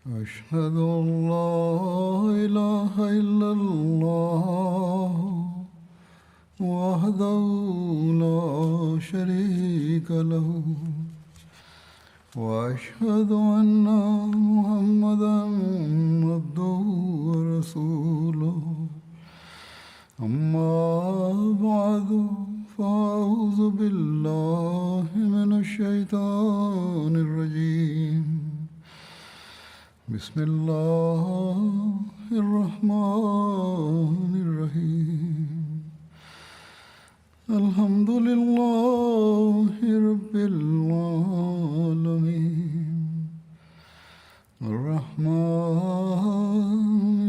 أشهد أن لا إله إلا الله وحده لا شريك له وأشهد أن محمدا عبده ورسوله أما بعد فأعوذ بالله من الشيطان الرجيم بسم الله الرحمن الرحيم الحمد لله رب العالمين الرحمن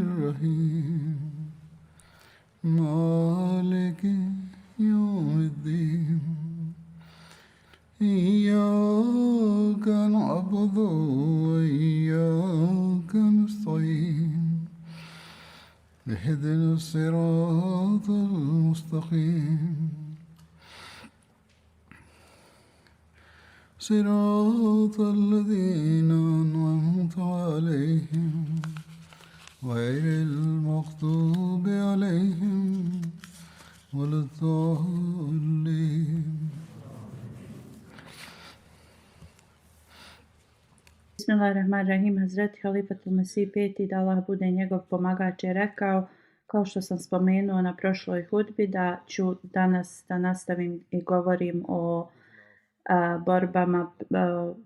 الرحيم مالك يوم الدين إياك نعبد وإياك نستعين اهدنا الصراط المستقيم صراط الذين أنعمت عليهم غير المغضوب عليهم ولا الضالين. Bismillahirrahmanirrahim. Hazreti Halifatul Mesih peti, da Allah bude njegov pomagač, je rekao, kao što sam spomenuo na prošloj hudbi, da ću danas da nastavim i govorim o borbama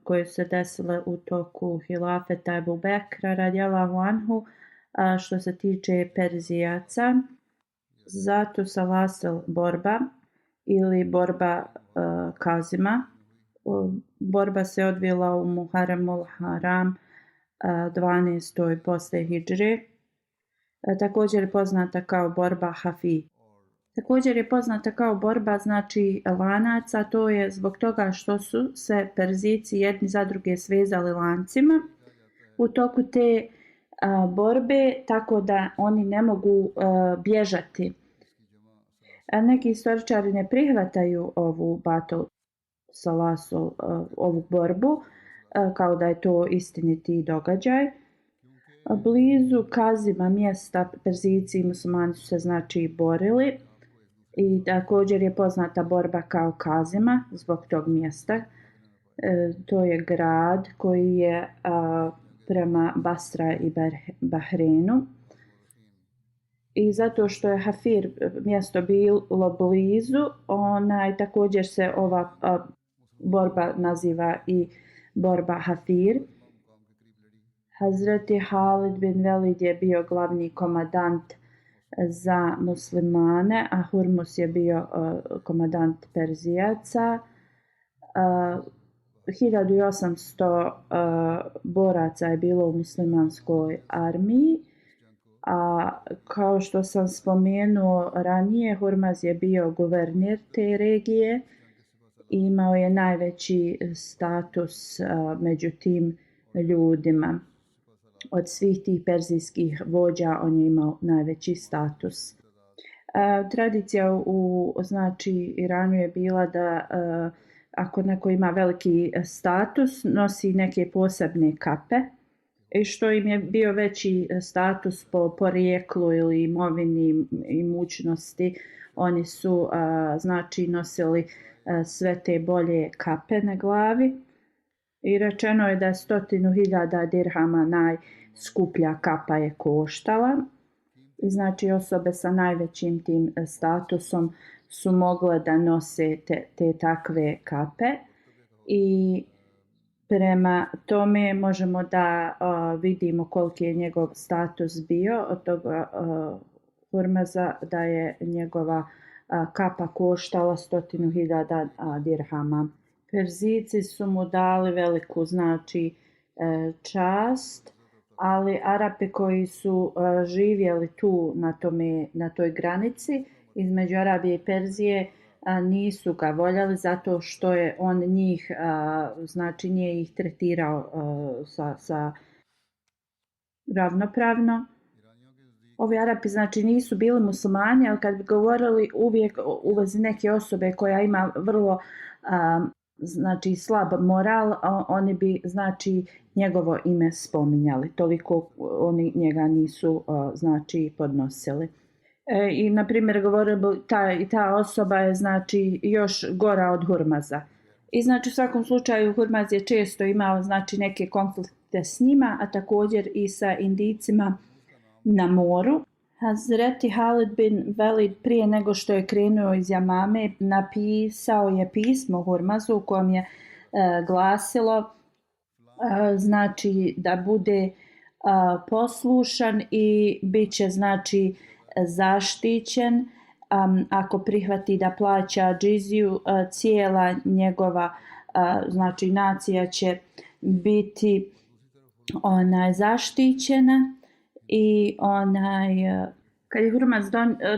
koje su se desile u toku hilafeta Ebu Bekra radijallahu anhu, što se tiče Perzijaca. Zatu Salasil borba ili borba Kazima. Borba se odvila u Muharremul Haram 12. posle Hidžre. Također je poznata kao borba Hafir. Također je poznata kao borba znači lanaca, to je zbog toga što su se Perzijci jedni za druge svezali lancima u toku te borbe, tako da oni ne mogu bježati. Neki istoričari ne prihvataju ovu battle salasul, ovu borbu, kao da je to istiniti događaj. Blizu Kazima mjesta Perzijci i muslimani su se znači borili i također je poznata borba kao Kazima zbog tog mjesta. To je grad koji je prema Basra i Bahreinu. I zato što je Hafir mjesto bilo blizu, također se ova borba naziva i borba Hafir. Hazreti Halid bin Velid je bio glavni komadant za muslimane, a Hurmus je bio komadant Perzijaca. 1800 boraca je bilo u muslimanskoj armiji, a kao što sam spomenuo ranije, Hurmaz je bio guverner te regije i imao je najveći status među tim ljudima. Od svih tih perzijskih vođa on je imao najveći status. Tradicija u Iranu je bila da ako neko ima veliki status, nosi neke posebne kape, i što im je bio veći status po porijeklu ili imovini i imućnosti, oni su nosili sve te bolje kape na glavi. I rečeno je da 100.000 dirhama najskuplja kapa je koštala. I znači osobe sa najvećim tim statusom su mogle da nose te takve kape. I prema tome možemo da vidimo koliki je njegov status bio od toga Hurmaza, da je njegova kapa koštala 100.000 dirhama. Perzijci su mu dali veliku čast, ali Arapi koji su živjeli tu na toj granici između Arabije i Perzije nisu ga voljeli zato što je on njih, nije ih tretirao sa ravnopravno. Ovi Arapi nisu bili muslimani, ali kad bi govorili uvijek u vezi neke osobe koja ima vrlo znači slab moral, oni bi znači njegovo ime spominjali. Toliko oni njega nisu znači podnosili. I na primjer govorili ta osoba je znači još gora od Hurmaza. I znači u svakom slučaju Hurmaz je često imao znači neke konflikte s njima, a također i sa Indijcima na moru. Hazreti Halid bin Velid prije nego što je krenuo iz Jamame napisao je pismo Hurmazu u kojem je glasilo znači da bude poslušan i bit će znači zaštićen ako prihvati da plaća džiziju, cijela njegova znači nacija će biti zaštićena. I kad je Hurmaz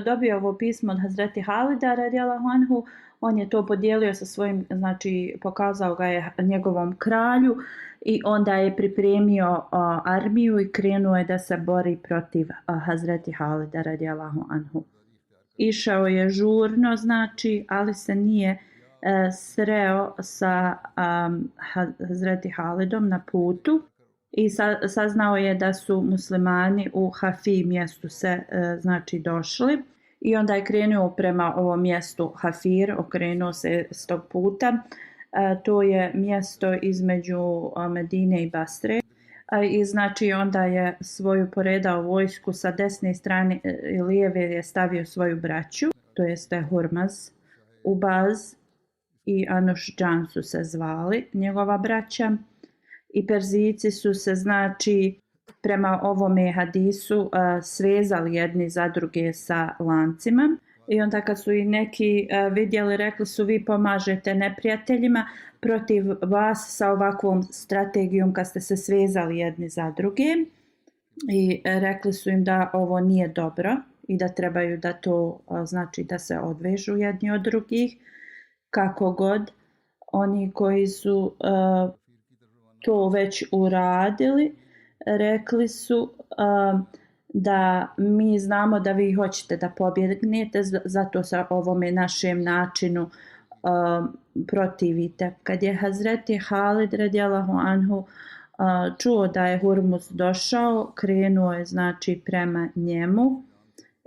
dobio ovo pismo od Hazreti Halida radijallahu anhu, on je to podijelio sa svojim, znači pokazao ga je njegovom kralju i onda je pripremio armiju i krenuo je da se bori protiv Hazreti Halida radijallahu anhu. Išao je žurno, znači, ali se nije sreo sa Hazreti Halidom na putu. I saznao je da su muslimani u Hafi mjestu se znači došli i onda je krenuo prema ovom mjestu Hafir, okrenuo se s tog puta. To je mjesto između Medine i Basre. I znači onda je svoju poredao vojsku sa desne strane i lijeve je stavio svoju braću, to jeste Hurmaz, Ubaz i Anušđan su se zvali, njegova braća. I Perzijci su se znači prema ovome hadisu svezali jedni za druge sa lancima. I onda kad su i neki vidjeli, rekli su vi pomažete neprijateljima protiv vas sa ovakvom strategijom kad ste se svezali jedni za druge. I rekli su im da ovo nije dobro i da trebaju da to znači da se odvežu jedni od drugih. Kako god, oni koji su to već uradili, rekli su da mi znamo da vi hoćete da pobjegnete, zato sa ovome našem načinu protivite. Kad je Hazreti Halid radijallahu anhu čuo da je Hurmuz došao, krenuo je znači prema njemu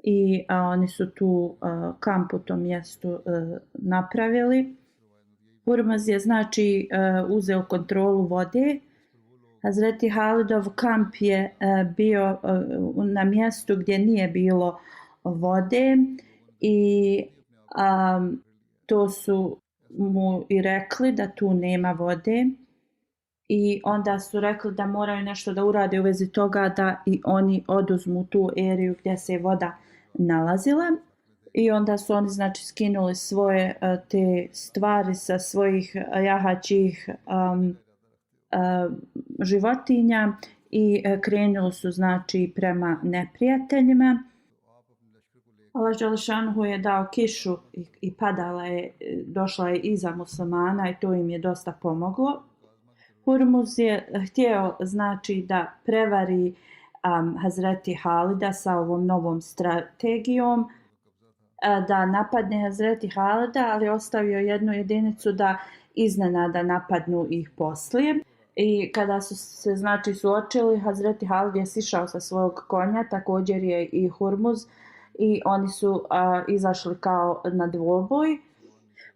i oni su tu kamp u tom mjestu napravili. Hurmuz je znači uzeo kontrolu vode. Hazreti Halidov kamp je bio na mjestu gdje nije bilo vode i to su mu i rekli da tu nema vode i onda su rekli da moraju nešto da urade u vezi toga da i oni oduzmu tu eriju gdje se voda nalazila. I onda su oni znači skinuli svoje te stvari sa svojih jahaćih životinja i krenuli su znači prema neprijateljima. Allah dželešanuhu je dao kišu i padala je, došla je iza muslimana i to im je dosta pomoglo. Hurmuz je htio znači da prevari Hazreti Halida sa ovom novom strategijom, da napadne Hazreti Halida, ali ostavio jednu jedinicu da iznenada napadnu ih poslije. I kada su se znači suočili, Hazreti Halid je sišao sa svog konja, također je i Hurmuz, i oni su izašli kao na dvoboj.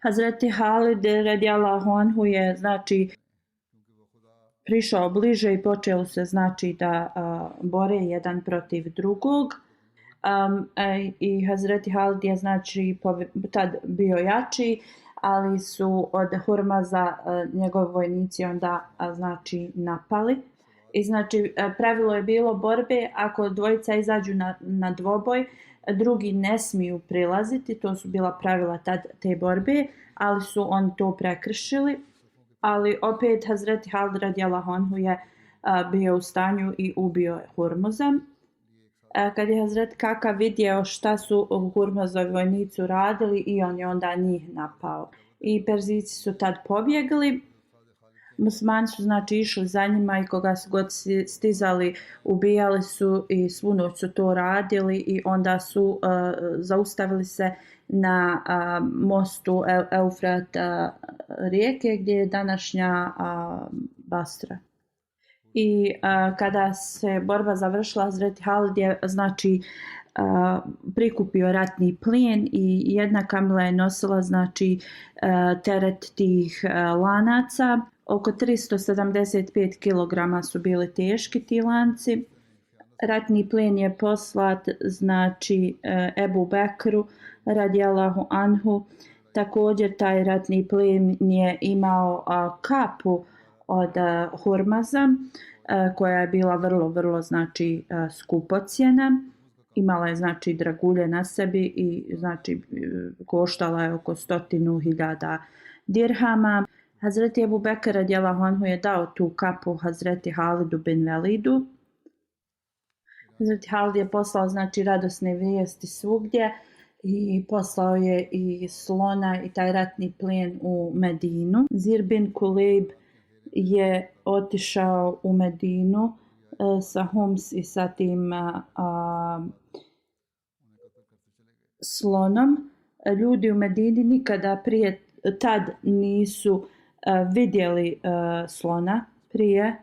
Hazreti Halid radijallahu anhu je znači prišao bliže i počeli se znači da bore jedan protiv drugog. I Hazreti Halid je znači tad bio jači, ali su od Hurmaza njegovi vojnici onda znači napali. I znači pravilo je bilo borbe, ako dvojica izađu na dvoboj, drugi ne smiju prilaziti, to su bila pravila te borbe, ali su oni to prekršili. Ali opet Hazreti Halid radijallahu anhu je bio u stanju i ubio Hurmuza. Kad je Hazret Kaka vidio šta su Hurmuzovi vojnici radili, i on je onda njih napao. I Perzijci su tad pobjegli, Muslimani su znači išli za njima i koga su god stizali, ubijali su i svu noć su to radili i onda su zaustavili se na mostu Eufrat rijeke gdje je današnja Basra. I kada se borba završila, Hazreti Halid je znači prikupio ratni plijen i jedna kamila je nosila znači teret tih lanaca. Oko 375 kg su bili teški ti lanci. Ratni plijen je poslat znači Ebu Bekru radijallahu anhu. Također taj ratni plijen je imao kapu od Hurmaza koja je bila vrlo znači skupocjena. Imala je znači dragulje na sebi i znači koštala je oko 100.000 dirhama. Hazreti Ebu Bekr radijallahu anhu je dao tu kapu Hazreti Halidu bin Velidu. Hazreti Halid je poslao znači radosne vijesti svugdje i poslao je i slona i taj ratni plijen u Medinu. Zir bin Kulejb je otišao u Medinu sa Hums i sa tim slonom. Ljudi u Medini nikada prije tad nisu vidjeli slona prije.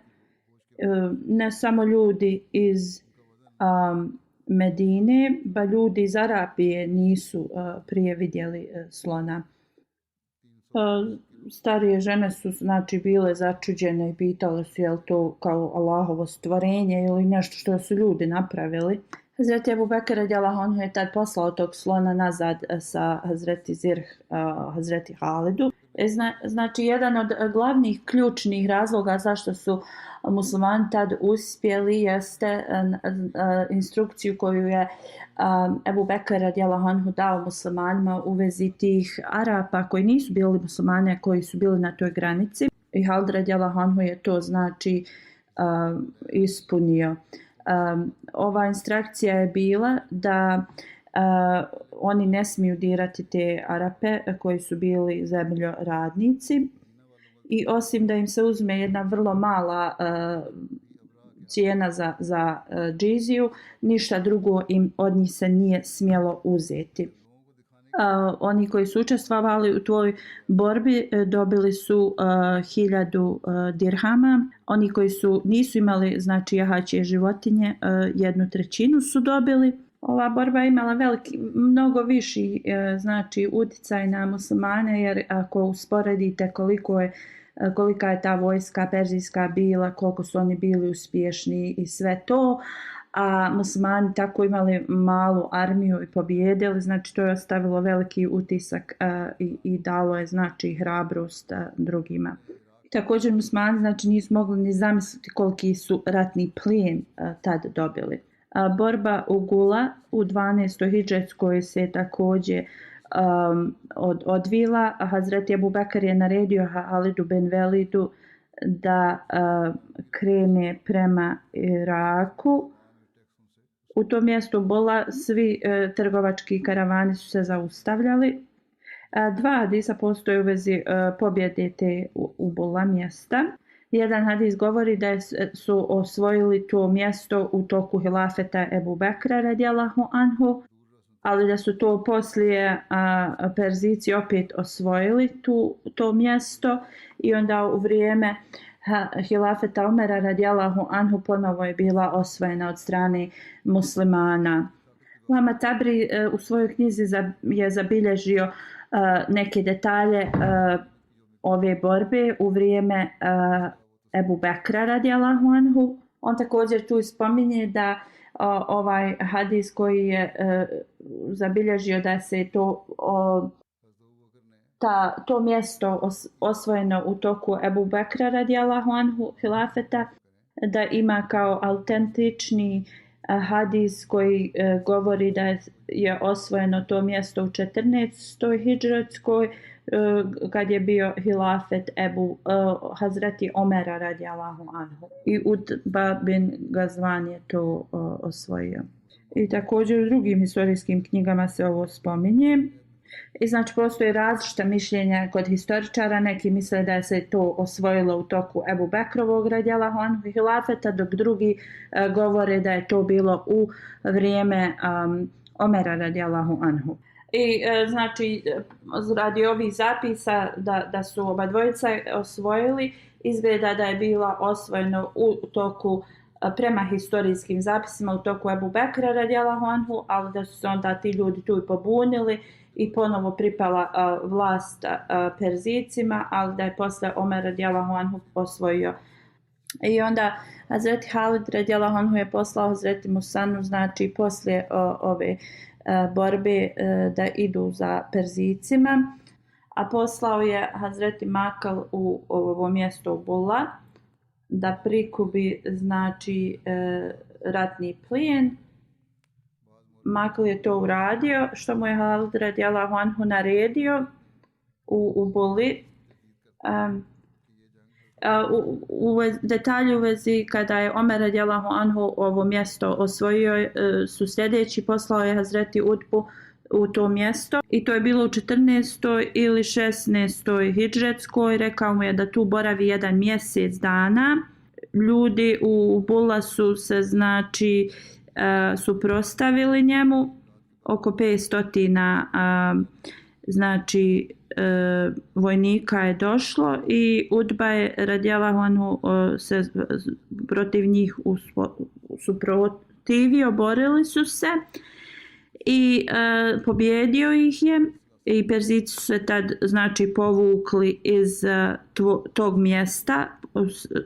Ne samo ljudi iz Medine, ba ljudi iz Arabije nisu prije vidjeli slona. Starije žene su znači bile začuđene i pitale su je li to kao Allahovo stvorenje ili nešto što su ljudi napravili. Hazreti Ebu Bekr radijallahu anhu je tad poslao tog slona nazad sa Hazreti Zirh, Hazreti Halidu. Znači, jedan od glavnih ključnih razloga zašto su muslimani tad uspjeli jeste instrukciju koju je Ebu Bekr radijallahu anhu dao muslimanima u vezi tih Arapa koji nisu bili muslimani, koji su bili na toj granici. I Halid radijallahu anhu je to znači ispunio. Ova instrukcija je bila da oni ne smiju dirati te Arape koji su bili zemljoradnici i osim da im se uzme jedna vrlo mala cijena za džiziju, ništa drugo im od njih se nije smjelo uzeti. Oni koji su učestvovali u toj borbi dobili su 1000 dirhama. Oni koji nisu imali znači jahačije životinje, 1/3 su dobili. Ova borba je imala mnogo viši znači utjecaj na muslimane, jer ako usporedite kolika je ta vojska perzijska bila, koliko su oni bili uspješni i sve to, a muslimani tako imali malu armiju i pobijedili, znači to je ostavilo veliki utisak i dalo je znači hrabrost drugima. Također muslimani znači nisu mogli ni zamisliti koliki su ratni plijen tad dobili. Borba u Gula u 12. hidžetskoj se također odvila. Hazreti Ebu Bekr je naredio Halidu bin Velidu da krene prema Iraku. U tom mjestu Bula svi trgovački karavani su se zaustavljali. Dva hadisa postoje u vezi pobjede te u Bula mjesta. Jedan hadis govori da su osvojili to mjesto u toku hilafeta Ebu Bekra radijallahu anhu, ali da su to poslije Perzijci opet osvojili to mjesto i onda u vrijeme hilafeta Omera radijallahu anhu ponovo je bila osvojena od strane muslimana. Lama Tabri u svojoj knjizi je zabilježio neke detalje ove borbe u vrijeme Ebu Bekra radijallahu anhu. On također tu spominje da ovaj hadis koji je zabilježio da se to mjesto osvojeno u toku Ebu Bekra radijallahu anhu hilafeta, da ima kao autentični hadis koji govori da je osvojeno to mjesto u 14. hidžretskoj kad je bio hilafet Hazreti Omera radijallahu anhu. I Utba bin Gazvan je to osvojio. I također u drugim historijskim knjigama se ovo spominje. I znači postoje različita mišljenja kod historičara, neki misle da se to osvojilo u toku Ebu Bekrovog radijallahu anhu hilafeta, dok drugi govore da je to bilo u vrijeme Omera radijallahu anhu. I znači radi ovih zapisa da su oba dvojica osvojili, izgleda da je bilo osvojeno u toku prema historijskim zapisima u toku Ebu Bekra radijallahu anhu, ali da su se onda ti ljudi tu i pobunili i ponovo pripala vlast Perzicima, ali da je posle Omer radijallahu anhu osvojio. I onda Hazreti Halid radijallahu anhu je poslao Hazreti Musanu, znači poslije ove borbe da idu za Perzicima, a poslao je Hazreti Makal u ovo mjesto Bulla da prikupi znači ratni plijen. Makal je to uradio, što mu je Halid radijallahu anhu naredio u Bulli. U detalju u vezi kada je Omer radijallahu anhu ovo mjesto osvojio su sljedeći: poslao je Hazreti Utbu u to mjesto i to je bilo u 14. ili 16. hidžretskoj. Rekao mu je da tu boravi 1 mjesec dana. Ljudi u Bulla su se znači suprotstavili njemu, oko 500 znači vojnika je došlo i Utba je radijallahu anhu se protiv njih suprotivio, borili su se i pobjedio ih je i Perzici su se tad znači povukli iz tog mjesta,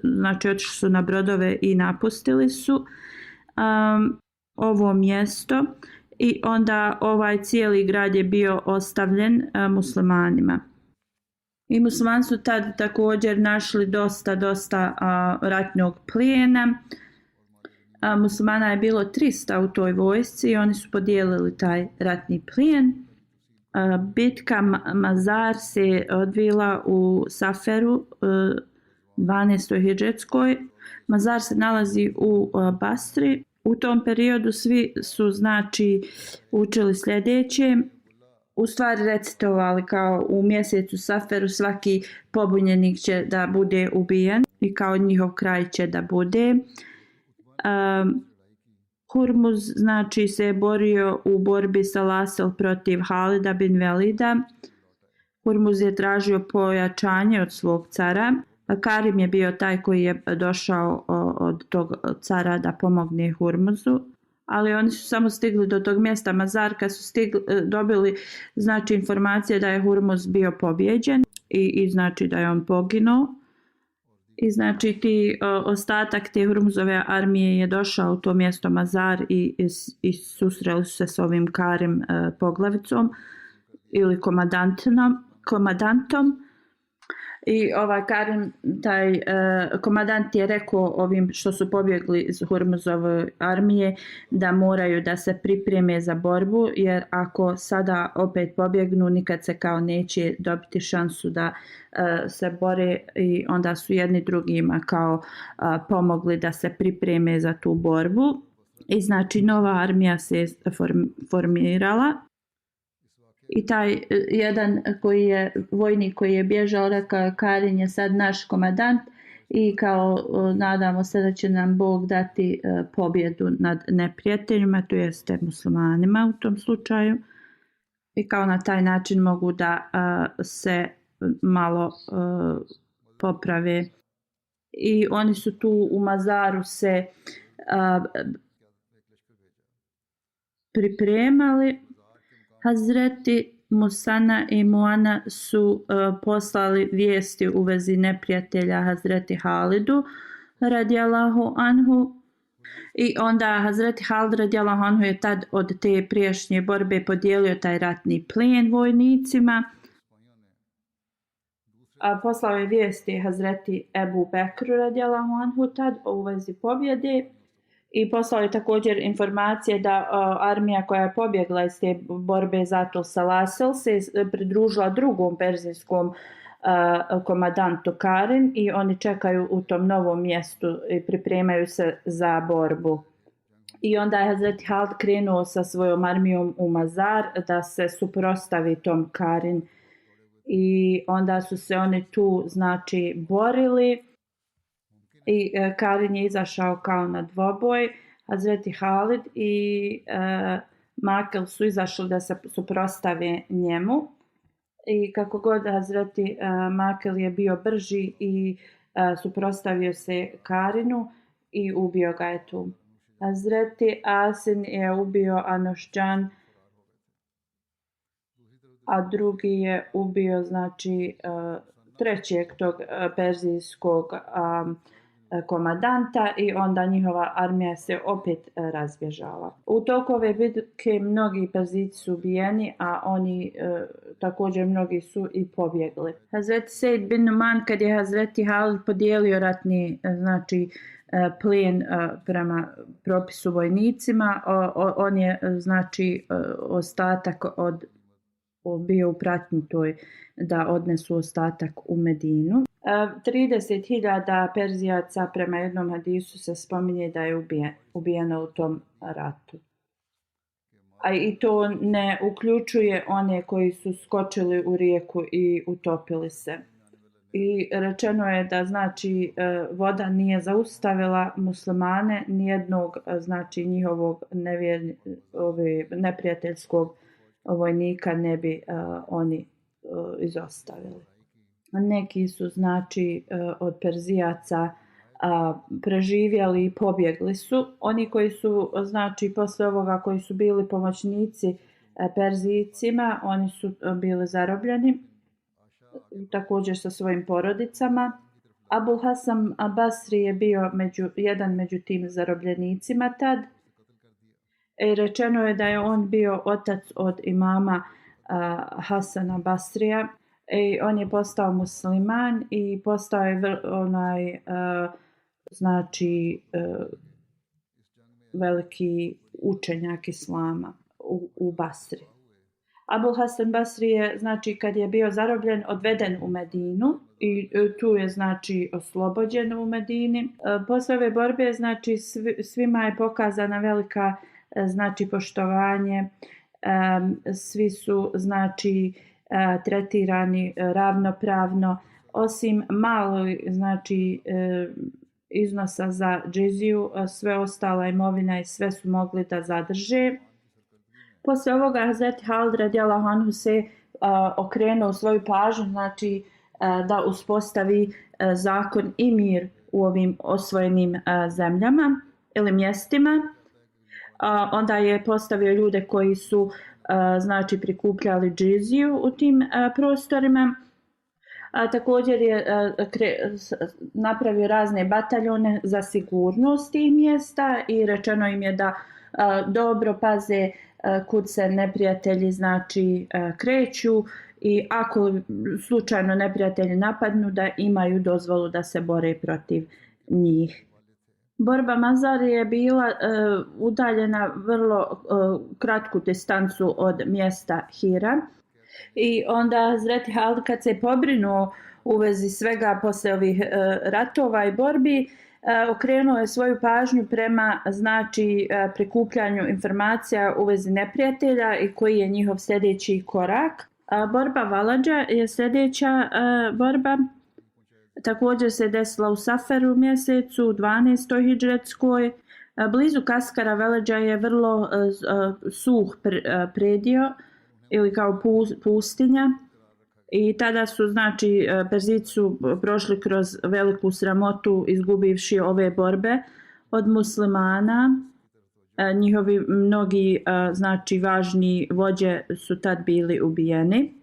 znači otišli su na brodove i napustili su ovo mjesto i onda ovaj cijeli grad je bio ostavljen muslimanima. I muslimani su tad također našli dosta ratnog plijena. Muslimana je bilo 300 u toj vojsci i oni su podijelili taj ratni plijen. Bitka Mazar se odvila u Saferu 12. hidžretskoj. Mazar se nalazi u Basri. U tom periodu svi su znači učili sljedeće, u stvari recitovali kao u mjesecu Saferu svaki pobunjenik će da bude ubijen i kao njihov kraj će da bude. Hurmuz znači se je borio u borbi sa Lasel protiv Halida bin Velida. Hurmuz je tražio pojačanje od svog cara. Karim je bio taj koji je došao od tog cara da pomogne Hurmuzu, ali oni su samo stigli do tog mjesta Mazar kad su dobili znači informacije da je Hurmuz bio pobjeđen i znači da je on poginuo. I znači ostatak te Hurmuzove armije je došao u to mjesto Mazar i susreli su se s ovim Karim poglavicom ili komandantom. I ovaj Karim, taj komandant je rekao ovim što su pobjegli iz Hurmuzove armije da moraju da se pripreme za borbu, jer ako sada opet pobjegnu nikad se kao neće dobiti šansu da se bore, i onda su jedni drugima kao pomogli da se pripreme za tu borbu. I znači nova armija se formirala. I taj jedan vojnik koji je bježao rekao Karin je sad naš komandant i kao nadamo se da će nam Bog dati pobjedu nad neprijateljima, to jeste muslimanima u tom slučaju. I kao na taj način mogu da se malo poprave. I oni su tu u Mazaru se pripremali. Hazreti Musana i Muana su poslali vijesti u vezi neprijatelja Hazreti Halidu radijallahu anhu. I onda Hazreti Halid radijallahu anhu je tad od te prijašnje borbe podijelio taj ratni plijen vojnicima. Poslao je vijesti Hazreti Ebu Bekru radijallahu anhu tad u vezi pobjede. I poslao je također informacije da armija koja je pobjegla iz te borbe Zatul Salasel se pridružila drugom perzijskom komandantu Karin i oni čekaju u tom novom mjestu i pripremaju se za borbu. I onda je Hazreti Halid krenuo sa svojom armijom u Mazar da se suprotstavi tom Karin. I onda su se oni tu znači borili i Karin je izašao kao na dvoboj. Hazreti Halid i Makel su izašli da se suprotstave njemu. I kako god Hazreti Makel je bio brži i suprotstavio se Karinu i ubio ga je tu. Hazreti Asin je ubio Anušđan, a drugi je ubio znači trećeg tog perzijskog komadanta i onda njihova armija se opet razbježala. U toku ove bitke mnogi Perzijci su ubijeni, a oni također mnogi su i pobjegli. Hazreti Sejd bin Numan, kad je Hazreti Halid podijelio ratni znači plijen prema propisu vojnicima, on je znači ostatak bio u pratnji toj da odnesu ostatak u Medinu. 30.000 Perzijaca prema jednom hadisu se spominje da je ubijeno u tom ratu. A i to ne uključuje one koji su skočili u rijeku i utopili se. I rečeno je da znači voda nije zaustavila muslimane, nijednog znači njihovog neprijateljskog vojnika ne bi oni izostavili. Neki su znači od Perzijaca preživjeli i pobjegli su. Oni koji su znači posle ovoga koji su bili pomoćnici Perzijcima, oni su bili zarobljeni također sa svojim porodicama. Abul Hasan Basri je bio jedan među tim zarobljenicima tad. I rečeno je da je on bio otac od imama Hasana Basrija. I on je postao musliman i postao je veliki učenjak islama u Basri. Abul Hasan Basri je znači kad je bio zarobljen odveden u Medinu i tu je znači oslobođen u Medini. Posle ove borbe znači svima je pokazana velika znači poštovanje. Svi su znači tretirani ravnopravno, osim malo znači iznosa za džiziju, sve ostala imovina i sve su mogli da zadrže. Posle ovoga Hazreti Halid radijallahu anhu se okrenuo svoju pažnju znači da uspostavi zakon i mir u ovim osvojenim zemljama ili mjestima. Onda je postavio ljude koji su znači prikupljali džiziju u tim prostorima. Također je napravio razne bataljone za sigurnost tih mjesta i rečeno im je da dobro paze kud se neprijatelji znači kreću i ako slučajno neprijatelji napadnu da imaju dozvolu da se bore protiv njih. Borba Mazar je bila udaljena vrlo kratku distancu od mjesta Hira i onda Hazreti Halid kad se pobrinuo u vezi svega posle ovih ratova i borbi, okrenuo je svoju pažnju prema znači prikupljanju informacija u vezi neprijatelja i koji je njihov sljedeći korak. Borba Valadža je sljedeća borba. Također se desila u Saferu mjesecu, 12. hidžretskoj. Blizu Kaskara Veleđa je vrlo suh predio ili kao pustinja. I tada su znači Perzijci su prošli kroz veliku sramotu izgubivši ove borbe od muslimana. Njihovi mnogi znači važni vođe su tad bili ubijeni.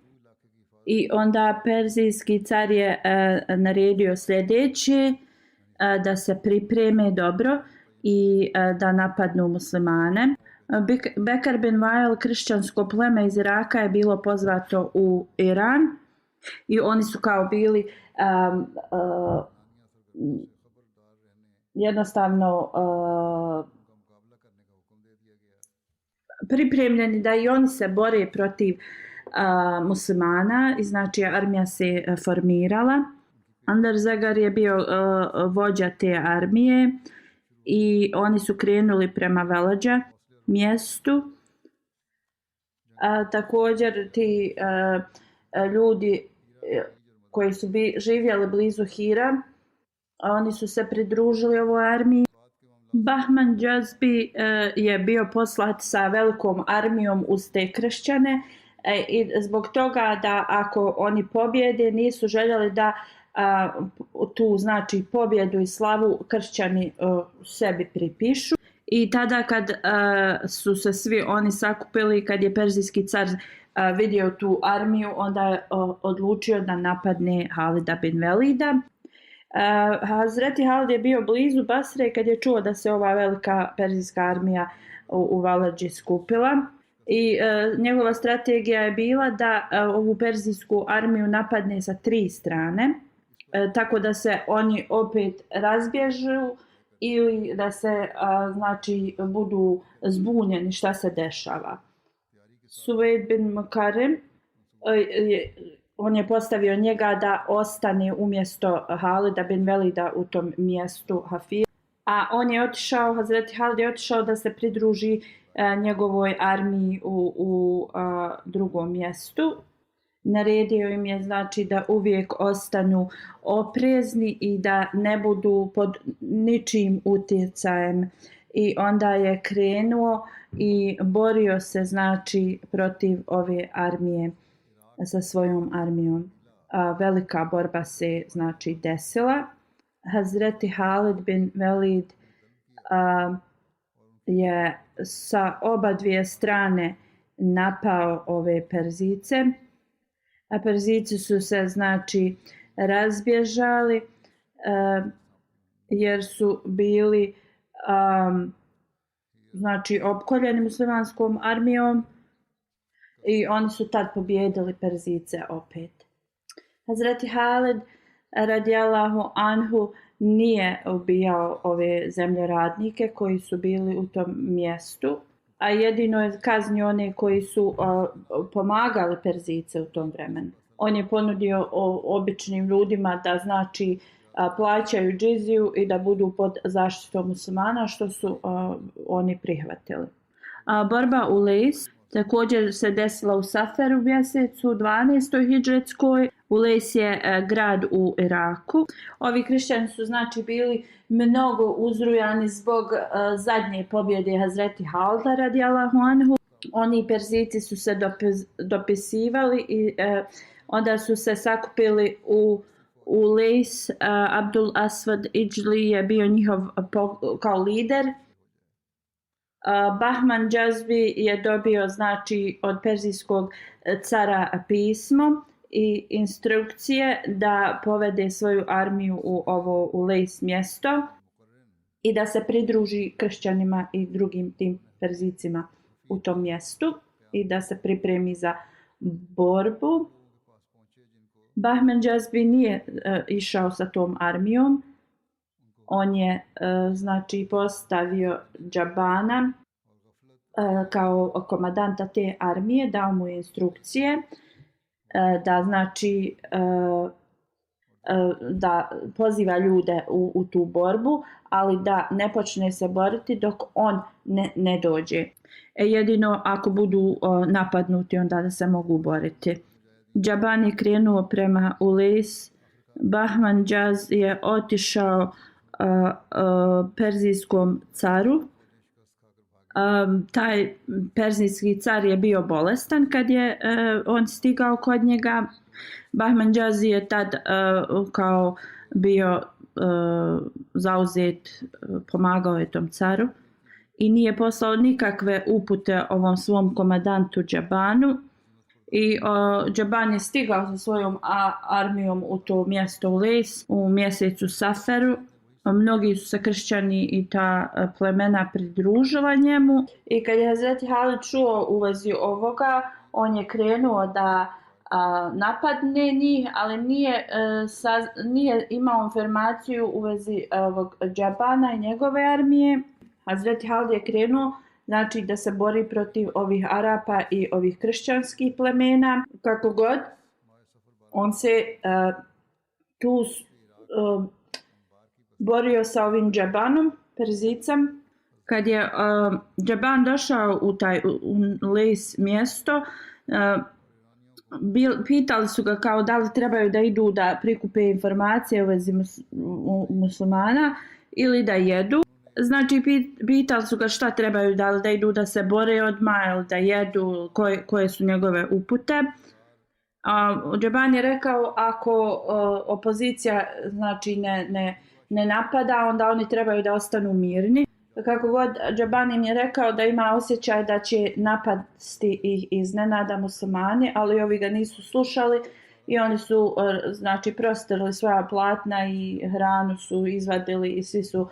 I onda perzijski car je naredio sljedeće, da se pripreme dobro i da napadnu muslimane. Bekar bin Vail, kršćansko pleme iz Iraka, je bilo pozvato u Iran i oni su kao bili jednostavno pripremljeni da i oni se bore protiv muslimana i znači armija se formirala. Andar Zagar je bio vođa te armije i oni su krenuli prema Velađa mjestu. Također ti ljudi koji su živjeli blizu Hira, oni su se pridružili ovoj armiji. Bahman Džazbi je bio poslat sa velikom armijom uz te kršćane i zbog toga da ako oni pobjede nisu željeli da tu znači pobjedu i slavu kršćani sebi pripišu. I tada kad su se svi oni sakupili, kad je perzijski car vidio tu armiju, onda je odlučio da napadne Halida bin Velida. Hazreti Halid je bio blizu Basre kad je čuo da se ova velika perzijska armija u Velađi skupila. I njegova strategija je bila da ovu perzijsku armiju napadne sa 3 strane, tako da se oni opet razbježu ili da se znači budu zbunjeni šta se dešava. Suvejd bin Mukarrim, on je postavio njega da ostane umjesto Halida bin Velida u tom mjestu Hafir. A on je otišao, Hazreti Halid je otišao da se pridruži njegovoj armiji u drugom mjestu. Naredio im je znači da uvijek ostanu oprezni i da ne budu pod ničim utjecajem. I onda je krenuo i borio se znači protiv ove armije sa svojom armijom. Velika borba se znači desila. Hazreti Halid bin Velid je sa oba dvije strane napao ove Perzice. A Perzici su se znači razbježali jer su bili znači opkoljeni muslimanskom armijom i oni su tad pobijedili Perzice opet. Hazreti Halid radijallahu anhu nije ubijao ove zemljoradnike koji su bili u tom mjestu, a jedino je kaznio one koji su pomagali Perzice u tom vremenu. On je ponudio običnim ljudima da znači plaćaju džiziju i da budu pod zaštitom muslimana, što su oni prihvatili. Borba u Lejs također se desila u Saferu mjesecu 12. hidžretskoj. Ulejs je grad u Iraku. Ovi kršćani su znači bili mnogo uzrujani zbog zadnje pobjede Hazreti Halida radijallahu anhu. Oni Perzici su se dopisivali i onda su se sakupili u Ulejs. Abdul Aswad Ijli je bio njihov kao lider. Bahman Džazbi je dobio znači od perzijskog cara pismo i instrukcije da povede svoju armiju u ovo Ulejs mjesto i da se pridruži kršćanima i drugim tim Perzicima u tom mjestu i da se pripremi za borbu. Bahman Džazbi nije išao sa tom armijom. On je znači postavio Džabana kao komandanta te armije, dao mu je instrukcije da znači da poziva ljude u tu borbu, ali da ne počne se boriti dok on ne dođe. Jedino ako budu napadnuti onda da se mogu boriti. Džaban je krenuo prema Ulejs. Bahman Džaz je otišao perzijskom caru. Taj perzijski car je bio bolestan kad je on stigao kod njega. Bahman Džazi je tad kao bio zauzet, pomagao je tom caru i nije poslao nikakve upute ovom svom komandantu Džabanu. I Džaban je stigao sa svojom armijom u to mjesto Ulejs u mjesecu Saferu. Mnogi su se kršćani i ta plemena pridružila njemu. I kad je Hazreti Halid čuo u vezi ovoga, on je krenuo da napadne njih, ali nije imao informaciju u vezi ovog Džabana i njegove armije. Hazreti Halid je krenuo znači da se bori protiv ovih Arapa i ovih kršćanskih plemena. Kako god, on se tu borio sa ovim Džabanom Perzicam. Kad je Džaban došao u Lejs mjesto, pitali su ga kao da li trebaju da idu da prikupe informacije u vezi muslimana ili da jedu. Znači pitali su ga šta trebaju, da li da idu da se bore odmah ili da jedu, koje su njegove upute. Džaban je rekao ako opozicija znači ne napada, onda oni trebaju da ostanu mirni. Kako god, Džaban im je rekao da ima osjećaj da će napasti ih iznenada muslimani, ali ovi ga nisu slušali i oni su znači prostrli svoja platna i hranu su izvadili i svi su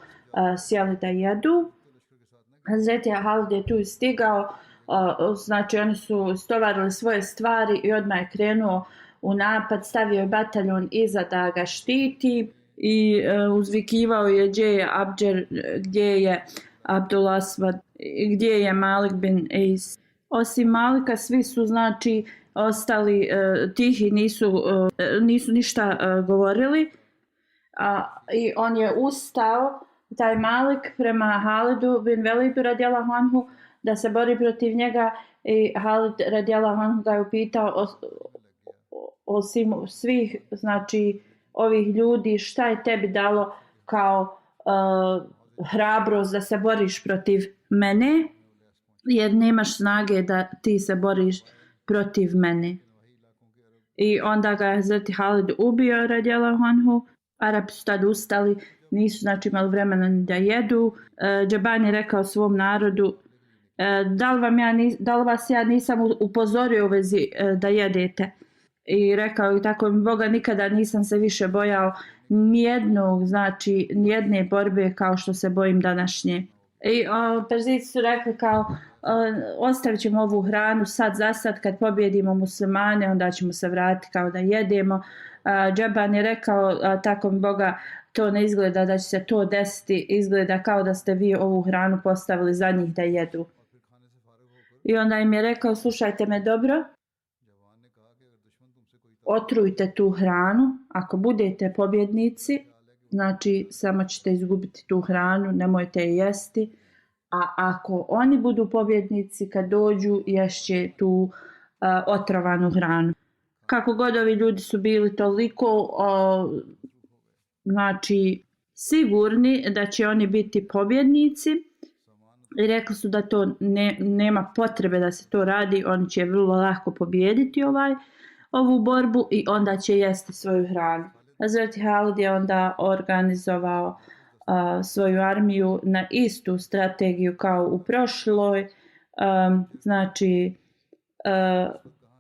sjeli da jedu. Hazreti Halid je tu stigao, znači oni su stovarili svoje stvari i odmah je krenuo u napad, stavio je bataljon iza da ga štiti i uzvikivao je gdje je Abdžer, gdje je Abdul Aswad, gdje je Malik bin Ejs. Osim Malika svi su znači ostali tihi, nisu ništa govorili. I on je ustao, taj Malik, prema Halidu bin Velidu radijallahu anhu da se bori protiv njega i Halid radijallahu anhu ga je upitao osim svih znači ovih ljudi šta je tebi dalo kao hrabrost da se boriš protiv mene, jer nemaš snage da ti se boriš protiv mene. I onda ga je Hazreti Halid ubio radijallahu anhu. Arapi su tad ustali, nisu znači imali vremena ni da jedu. Džaban je rekao svom narodu da li vas ja nisam upozorio u vezi da jedete. I rekao i tako mi Boga nikada nisam se više bojao nijedne borbe kao što se bojim današnje. I Perzijci su rekli kao ostavit ćemo ovu hranu sad za sad, kad pobjedimo muslimane onda ćemo se vratiti kao da jedemo. Džaban je rekao tako mi Boga to ne izgleda da će se to desiti, izgleda kao da ste vi ovu hranu postavili za njih da jedu. I onda im je rekao slušajte me dobro, otrujte tu hranu, ako budete pobjednici, znači samo ćete izgubiti tu hranu, nemojte je jesti, a ako oni budu pobjednici, kad dođu, ješće tu otrovanu hranu. Kako god ovi ljudi su bili toliko znači sigurni da će oni biti pobjednici i rekli su da to nema potrebe da se to radi, oni će vrlo lako pobijediti ovu borbu i onda će jesti svoju hranu. Hazreti Halid je onda organizovao svoju armiju na istu strategiju kao u prošloj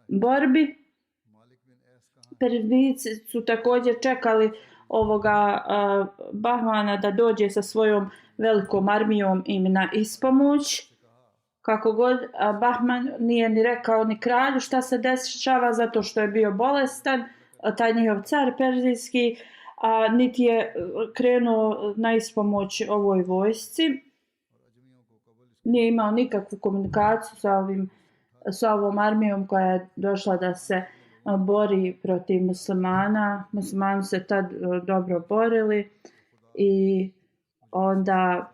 borbi. Perzijci su također čekali ovoga Bahmana da dođe sa svojom velikom armijom im na ispomoć. Kako god, Bahman nije ni rekao ni kralju šta se dešava zato što je bio bolestan, taj njihov car perzijski, niti je krenuo na ispomoć ovoj vojsci. Nije imao nikakvu komunikaciju sa ovom armijom koja je došla da se bori protiv muslimana. Muslimani se tad dobro borili i onda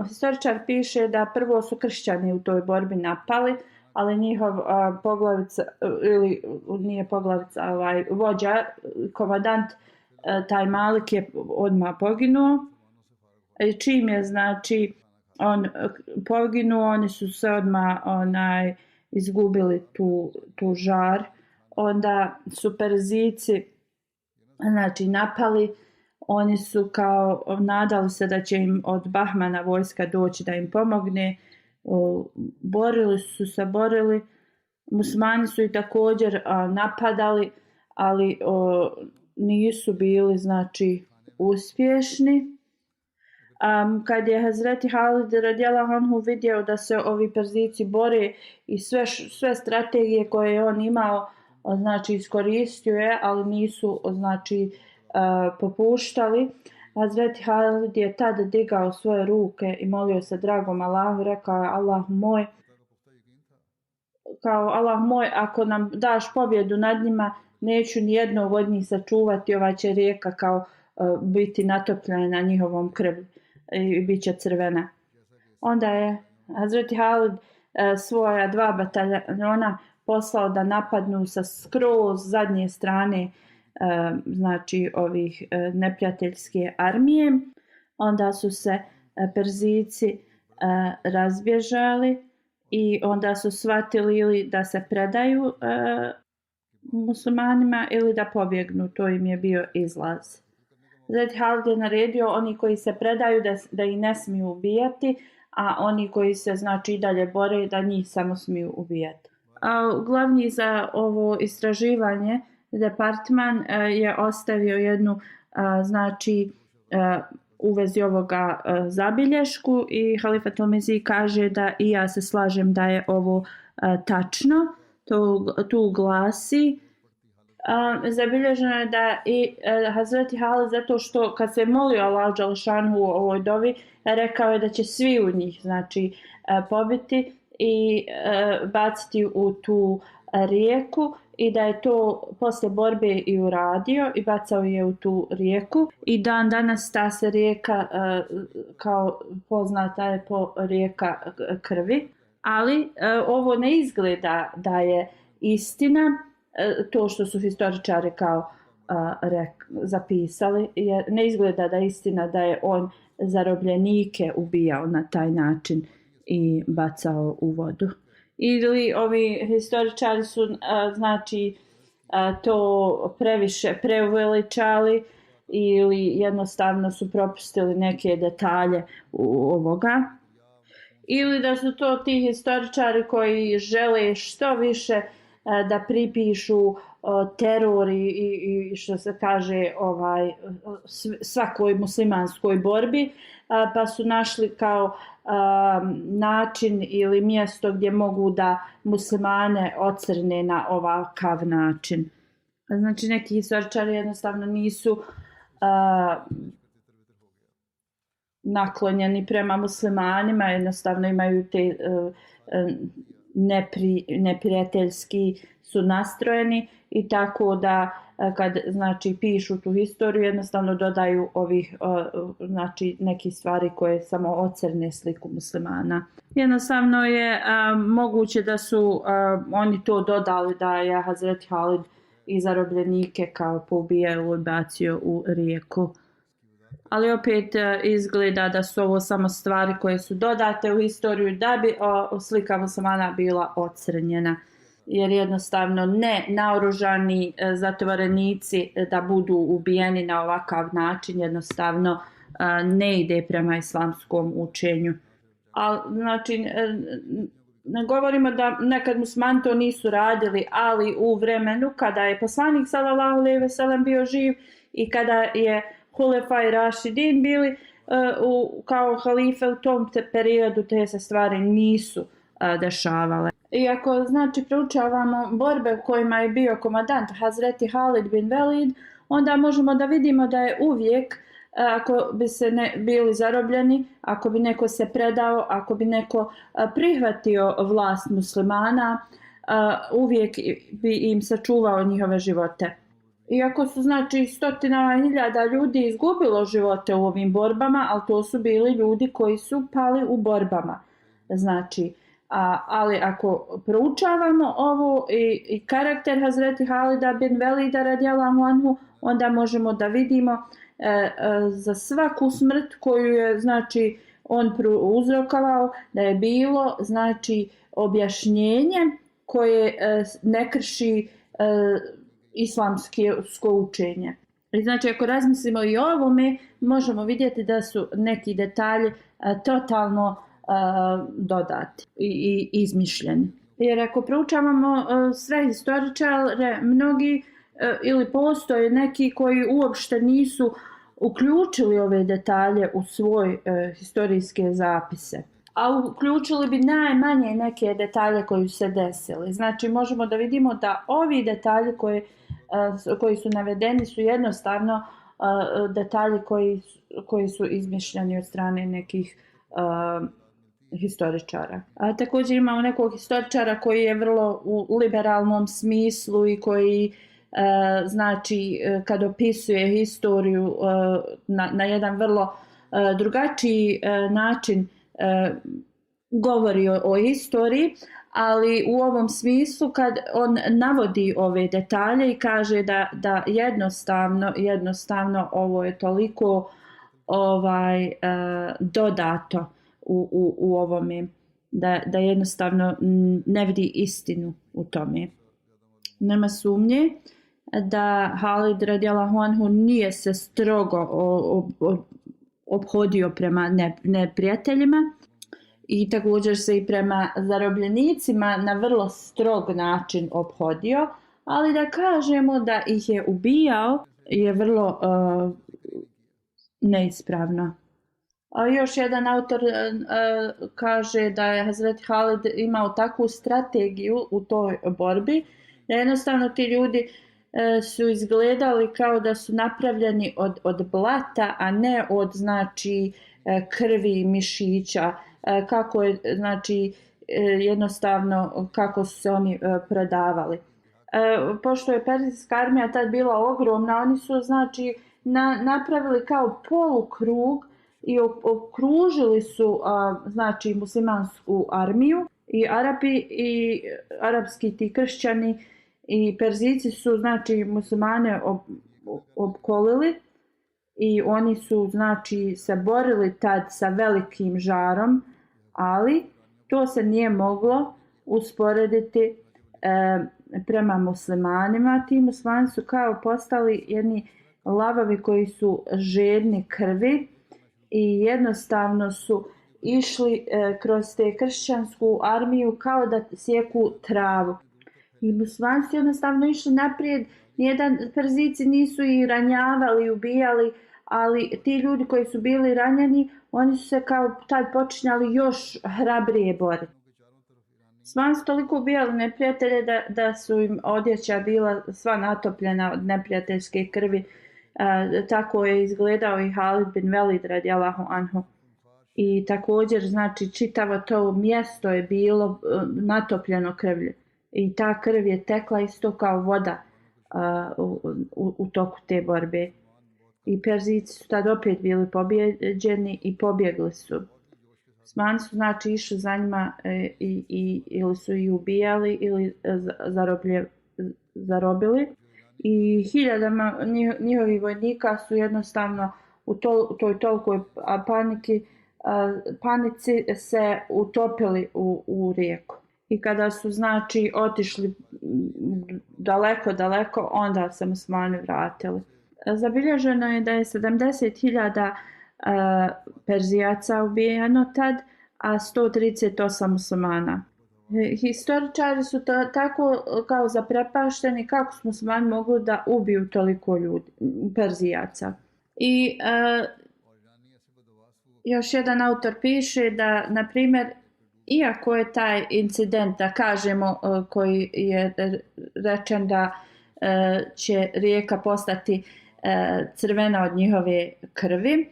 historičar piše da prvo su kršćani u toj borbi napali, ali njihov poglavica, ili nije poglavica, vođa, komandant, taj Malik je odmah poginuo. I čim je znači on poginuo, oni su se odmah izgubili tu žar. Onda su Perzijci znači napali. Oni su kao nadali se da će im od Bahmana vojska doći da im pomogne. Borili su se. Muslimani su i također napadali, ali nisu bili znači uspješni. Kad je Hazreti Halid radijallahu anhu vidio da se ovi Perzijci bore i sve strategije koje je on imao znači iskoristio je, ali nisu znači popuštali. Hazreti Halid je tada digao svoje ruke i molio se dragom Allahu, rekao je Allah moj, ako nam daš pobjedu nad njima, neću ni jednog od njih sačuvati, ova će rijeka kao biti natopljena njihovom krvi i bit će crvena. Onda je Hazreti Halid svoja 2 bataljona poslao da napadnu sa skroz zadnje strane znači ovih neprijateljske armije. Onda su se Perzijci razbježali i onda su shvatili ili da se predaju muslimanima ili da pobjegnu. To im je bio izlaz. Hazreti Halid je naredio oni koji se predaju da ih ne smiju ubijati, a oni koji se znači i dalje bore da njih samo smiju ubijati. Glavni za ovo istraživanje departman je ostavio jednu znači u vezi ovoga zabilješku i Halifatul Mesih kaže da i ja se slažem da je ovo tačno. Tu glasi zabilježeno je da i Hazreti Halid, zato što kad se molio Allah dželešanu u ovoj dovi, rekao je da će svi u njih znači pobiti i baciti u tu rijeku i da je to poslije borbe i uradio i bacao je u tu rijeku i dan danas ta se rijeka kao poznata je po rijeka krvi, ali ovo ne izgleda da je istina to što su historičari kao zapisali, jer ne izgleda da je istina da je on zarobljenike ubijao na taj način i bacao u vodu. Ili ovi historičari su znači to previše preuveličali ili jednostavno su propustili neke detalje u ovoga. Ili da su to ti historičari koji žele što više da pripišu teror i što se kaže svakoj muslimanskoj borbi, pa su našli kao način ili mjesto gdje mogu da muslimane ocrne na ovakav način. Znači neki historičari jednostavno nisu naklonjeni prema muslimanima, jednostavno imaju te neprijateljski su nastrojeni i tako da kad znači pišu tu historiju jednostavno dodaju ovih znači neki stvari koje samo ocrne sliku muslimana. Jednostavno je moguće da su oni to dodali da je Hazreti Halid i zarobljenike kao poubijao i bacio u rijeku. Ali opet izgleda da su ovo samo stvari koje su dodate u historiju da bi slika muslimana bila ocrnjena. Jer jednostavno ne naoružani zatvorenici da budu ubijeni na ovakav način jednostavno ne ide prema islamskom učenju. Ali znači ne govorimo da nekad muslimani to nisu radili, ali u vremenu kada je poslanik sallallahu alejhi ve sellem bio živ i kada je Hulefaj Rašidin bili kao halife u tom periodu, te se stvari nisu dešavale. Iako znači proučavamo borbe u kojima je bio komandant Hazreti Halid bin Velid, onda možemo da vidimo da je uvijek, ako bi se bili zarobljeni, ako bi neko se predao, ako bi neko prihvatio vlast muslimana, uvijek bi im sačuvao njihove živote. Iako su znači stotina hiljada ljudi izgubilo živote u ovim borbama, ali to su bili ljudi koji su pali u borbama. Znači, ali ako proučavamo ovo i karakter Hazreti Halida bin Velida radijallahu anhu, onda možemo da vidimo za svaku smrt koju je znači on uzrokovao da je bilo znači objašnjenje koje ne krši islamsko učenje. I znači ako razmislimo i o ovome, možemo vidjeti da su neki detalji totalno dodati i izmišljeni. Jer ako proučavamo sve historičare, mnogi ili postoje neki koji uopšte nisu uključili ove detalje u svoj historijske zapise. A uključili bi najmanje neke detalje koji su se desili. Znači možemo da vidimo da ovi detalji koji su navedeni su jednostavno detalji koji su izmišljeni od strane nekih historičara. Također imamo nekog historičara koji je vrlo u liberalnom smislu i koji znači kad opisuje historiju na jedan vrlo drugačiji način govori o historiji, ali u ovom smislu kad on navodi ove detalje i kaže da jednostavno ovo je toliko dodato u ovome, da jednostavno ne vidi istinu u tome. Nema sumnje da Halid radijallahu anhu nije se strogo ophodio prema neprijateljima i također se i prema zarobljenicima na vrlo strog način ophodio, ali da kažemo da ih je ubijao je vrlo neispravno. A još jedan autor kaže da je Hazreti Halid imao takvu strategiju u toj borbi, da jednostavno ti ljudi su izgledali kao da su napravljeni od blata, a ne od znači krvi i mišića, kako je znači jednostavno kako su se oni prodavali. Pošto je perzijska armija tad bila ogromna, oni su znači napravili kao polukrug i okružili su znači muslimansku armiju i Arapi i arapski ti kršćani i Perzijci su znači muslimane opkolili i oni su znači se borili tad sa velikim žarom, ali to se nije moglo usporediti prema muslimanima. Ti muslimani su kao postali jedni lavovi koji su žedni krvi i jednostavno su išli kroz te kršćansku armiju kao da sjeku travu. I muslimani su jednostavno išli naprijed, nijedan Perzijci nisu i ranjavali, ubijali, ali ti ljudi koji su bili ranjeni, oni su se kao tad počinjali još hrabrije boriti. Muslimani su toliko ubijali neprijatelje da su im odjeća bila sva natopljena od neprijateljske krvi. Tako je izgledao i Halid bin Velid radijallahu anhu. I također znači čitavo to mjesto je bilo natopljeno krvlju. I ta krv je tekla isto kao voda u toku te borbe. I Perzijci su tad opet bili pobjeđeni i pobjegli su. Osmani su znači išli za njima ili su ih ubijali ili zarobili. I hiljadama njihovih vojnika su jednostavno u toj tolikoj panici se utopili u rijeku. I kada su znači otišli daleko, onda se muslimani vratili. Zabilježeno je da je 70.000 Perzijaca ubijeno tad, a 138 muslimana. Historičari su tako kao zaprepašteni kako su muslimani mogli da ubiju toliko ljudi, Perzijaca. I još jedan autor piše da, na primjer, iako je taj incident, da kažemo, koji je rečen da će rijeka postati crvena od njihove krvi,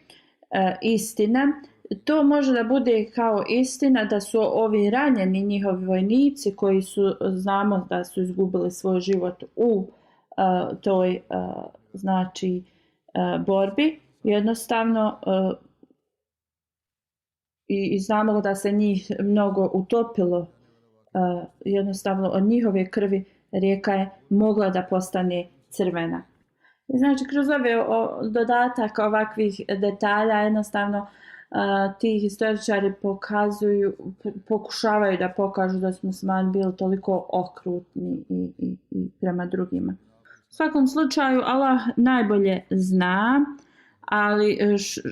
istina, to može da bude kao istina da su ovi ranjeni njihovi vojnici koji su, znamo da su izgubili svoj život u toj znači borbi, jednostavno i znamo da se njih mnogo utopilo, jednostavno od njihove krvi rijeka je mogla da postane crvena. I znači kroz ove dodataka ovakvih detalja jednostavno ti historičari pokušavaju da pokažu da su muslimani bili toliko okrutni i prema drugima. U svakom slučaju Allah najbolje zna, ali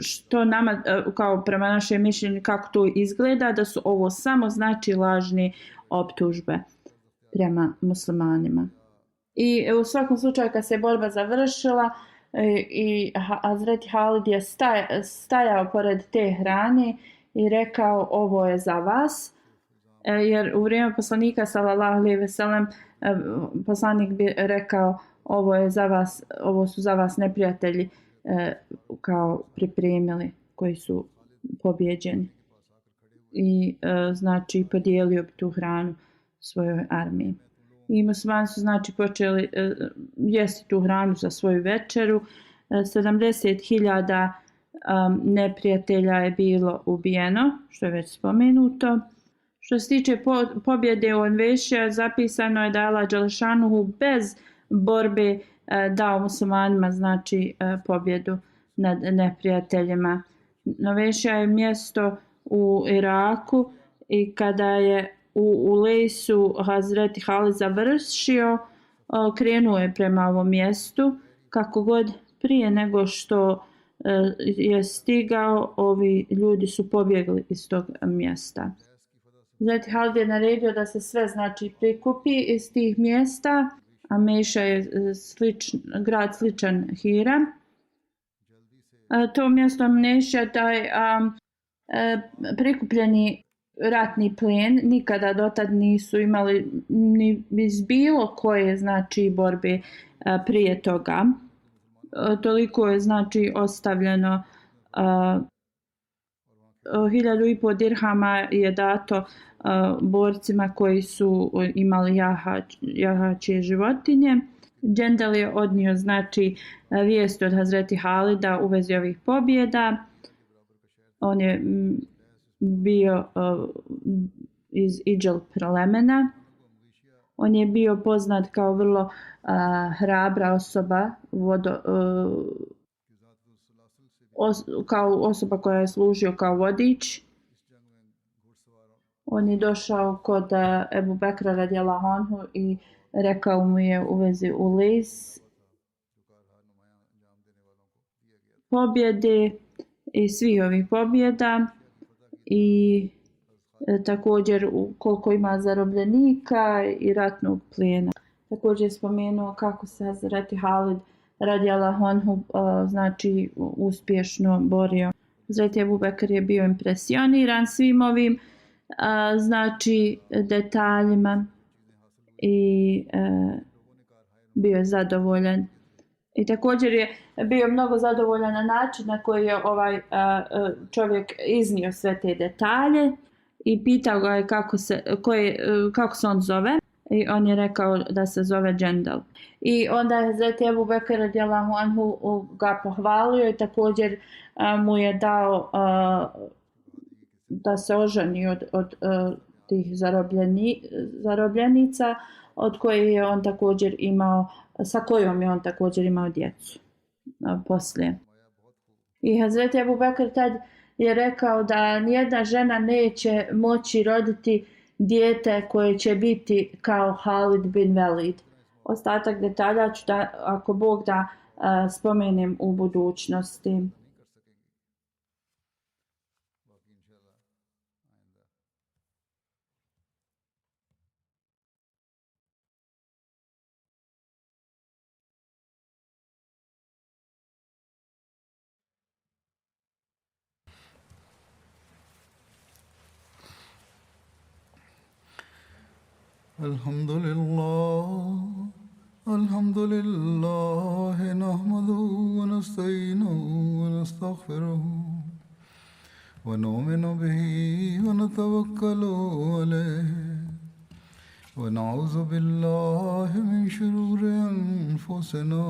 što nama kao prema našem mišljenju kako to izgleda, da su ovo samo znači lažne optužbe prema muslimanima. I u svakom slučaju kad se borba završila i Hazreti Halid je stajao pored te hrane i rekao ovo je za vas, jer u vrijeme poslanika sallallahu alejhi ve sellem poslanik bi rekao ovo je za vas, ovo su za vas neprijatelji kao pripremili koji su pobjeđeni. I znači podijelio bi tu hranu svojoj armiji. i muslimani su znači počeli jesti tu hranu za svoju večeru. 70.000 neprijatelja je bilo ubijeno, što je već spomenuto. Što se tiče pobjede u Envešija, zapisano je da je Allah Đelešanuhu bez borbe dao muslimanima znači pobjedu nad neprijateljima. Envešija je mjesto u Iraku i kada je u Lejsu Hazreti Halid završio, krenuo je prema ovom mjestu. Kako god prije nego što je stigao, ovi ljudi su pobjegli iz tog mjesta. Hazreti Halid je naredio da se sve znači prikupi iz tih mjesta, a Meša je grad sličan Hira. To mjesto Meša, taj prikupljeni ratni plijen, nikada dotad nisu imali ni iz bilo koje znači borbe prije toga. Toliko je znači ostavljeno. 1.500 dirhama je dato borcima koji su imali jahačije životinje. Džendel je odnio znači vijest od Hazreti Halida u vezi ovih pobjeda. On je bio iz Idžel plemena. On je bio poznat kao vrlo hrabra osoba, kao osoba koja je služio kao vodič. On je došao kod Ebu Bekra radijallahu anhu i rekao mu je u vezi u Lejs pobjede i svih ovih pobjeda i također koliko ima zarobljenika i ratnog plijena. Također je spomenuo kako se Hazreti Halid radijallahu anhu znači uspješno borio. Hazreti Ebu Bekr je bio impresioniran svim ovim znači detaljima i bio je zadovoljan. I također je bio mnogo zadovoljan na način na koji je ovaj čovjek iznio sve te detalje i pitao ga je kako se on zove. I on je rekao da se zove Džendel. I onda je Hazreti Ebu Bekr radijallahu anhu ga pohvalio i također mu je dao da se oženi od tih zarobljenica od koje je on također imao, sa kojom je on također imao djecu poslije. I Hazreti Ebu Bekr tad je rekao da nijedna žena neće moći roditi dijete koje će biti kao Halid bin Velid. Ostatak detalja ću da, ako Bog da, spomenem u budućnosti. الحمد لله نحمده ونستعينه ونستغفره ونؤمن به ونتوكل عليه ونعوذ بالله من شرور أنفسنا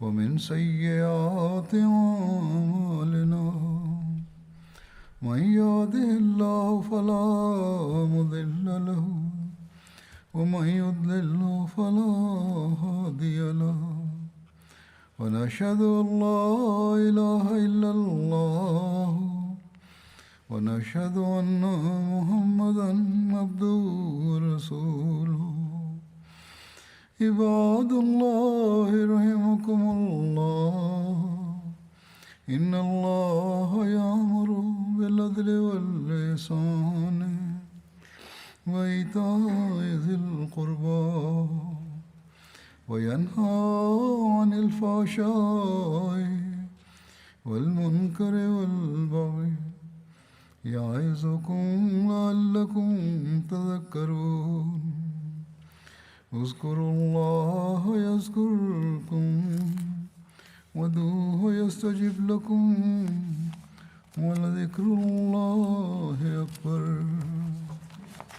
ومن سيئات أعمالنا من يهده الله فلا مضل له ومن يضلل فلا هادي له ونشهد أن لا إله إلا الله ونشهد أن محمدا عبده ورسوله عباد الله رحمكم الله إن الله يأمر بالعدل والإحسان وإيتاء ذي القربى وينهى عن الفحشاء والمنكر والبغي يعظكم لعلكم تذكرون اذكروا الله يذكركم وادعوه يستجب لكم ولذكر الله أكبر